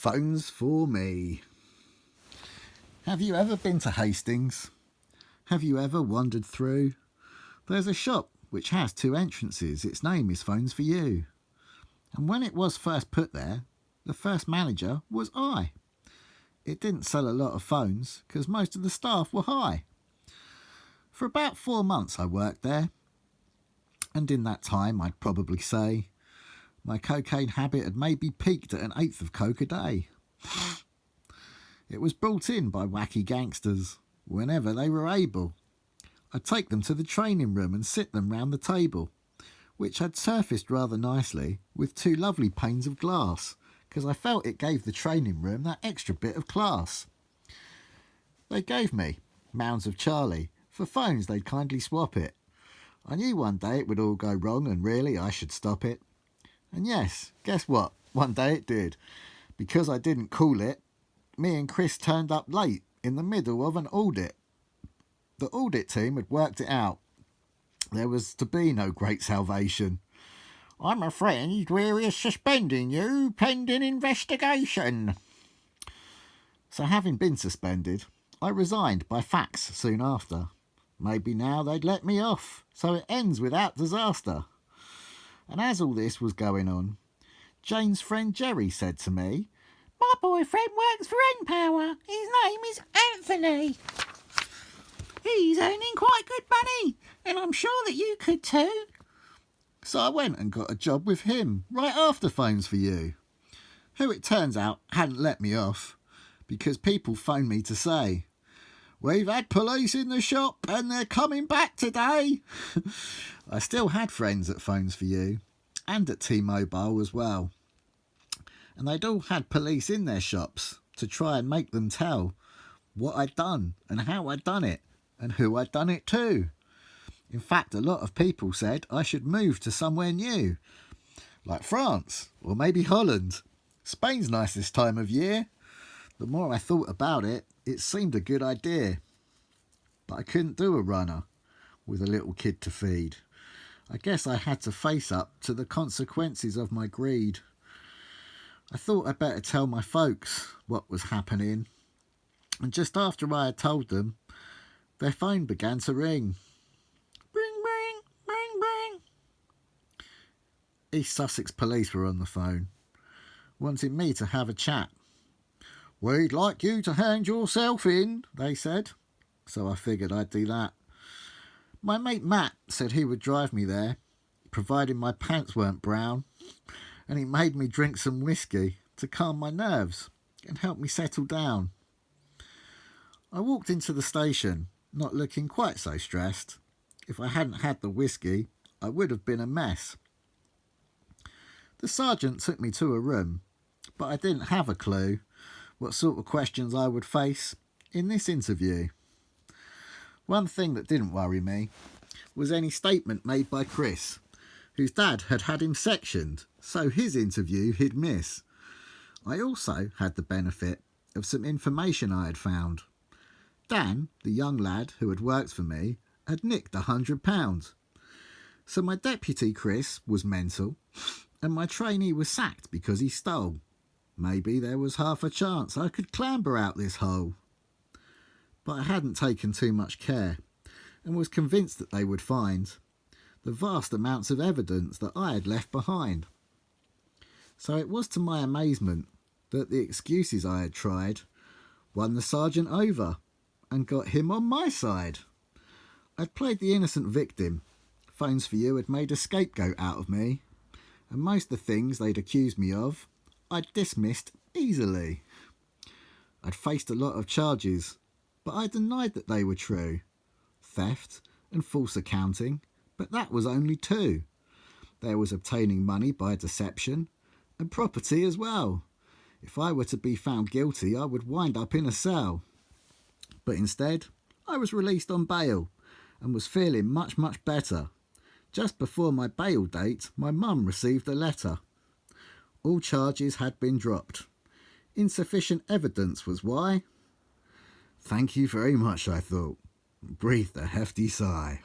Phones for me. Have you ever been to Hastings? Have you ever wandered through? There's a shop which has 2 entrances. Its name is Phones for You. And when it was first put there, the first manager was I. It didn't sell a lot of phones because most of the staff were high. For about 4 months I worked there, and in that time I'd probably say my cocaine habit had maybe peaked at an 1/8 of coke a day. It was brought in by wacky gangsters whenever they were able. I'd take them to the training room and sit them round the table, which had surfaced rather nicely with 2 lovely panes of glass, because I felt it gave the training room that extra bit of class. They gave me Mounds of Charlie for phones they'd kindly swap it. I knew one day it would all go wrong and really I should stop it. And yes, guess what? One day it did. Because I didn't call it, me and Chris turned up late in the middle of an audit. The audit team had worked it out. There was to be no great salvation. I'm afraid we're suspending you pending investigation. So having been suspended, I resigned by fax soon after. Maybe now they'd let me off, so it ends without disaster. And as all this was going on, Jane's friend Jerry said to me, "My boyfriend works for N-Power. His name is Anthony. He's earning quite good money, and I'm sure that you could too." So I went and got a job with him right after Phones for You, who it turns out hadn't let me off because people phoned me to say, "We've had police in the shop and they're coming back today." I still had friends at Phones for You and at T-Mobile as well. And they'd all had police in their shops to try and make them tell what I'd done and how I'd done it and who I'd done it to. In fact, a lot of people said I should move to somewhere new, like France or maybe Holland. Spain's nice this time of year. The more I thought about it, it seemed a good idea. But I couldn't do a runner with a little kid to feed. I guess I had to face up to the consequences of my greed. I thought I'd better tell my folks what was happening. And just after I had told them, their phone began to ring. Ring, ring, ring, ring. East Sussex police were on the phone, wanting me to have a chat. "We'd like you to hand yourself in," they said. So I figured I'd do that. My mate Matt said he would drive me there, providing my pants weren't brown, and he made me drink some whiskey to calm my nerves and help me settle down. I walked into the station, not looking quite so stressed. If I hadn't had the whiskey, I would have been a mess. The sergeant took me to a room, but I didn't have a clue what sort of questions I would face in this interview. One thing that didn't worry me was any statement made by Chris, whose dad had had him sectioned, so his interview he'd miss. I also had the benefit of some information I had found. Dan, the young lad who had worked for me, had nicked £100. So my deputy Chris was mental, and my trainee was sacked because he stole. Maybe there was half a chance I could clamber out this hole. But I hadn't taken too much care, and was convinced that they would find the vast amounts of evidence that I had left behind. So it was to my amazement that the excuses I had tried won the sergeant over and got him on my side. I'd played the innocent victim. Phones for You had made a scapegoat out of me, and most of the things they'd accused me of, I'd dismissed easily. I'd faced a lot of charges, but I denied that they were true. Theft and false accounting, but that was only 2. There was obtaining money by deception, and property as well. If I were to be found guilty, I would wind up in a cell. But instead, I was released on bail, and was feeling much, much better. Just before my bail date, my mum received a letter. All charges had been dropped. Insufficient evidence was why. Thank you very much, I thought. Breathed a hefty sigh.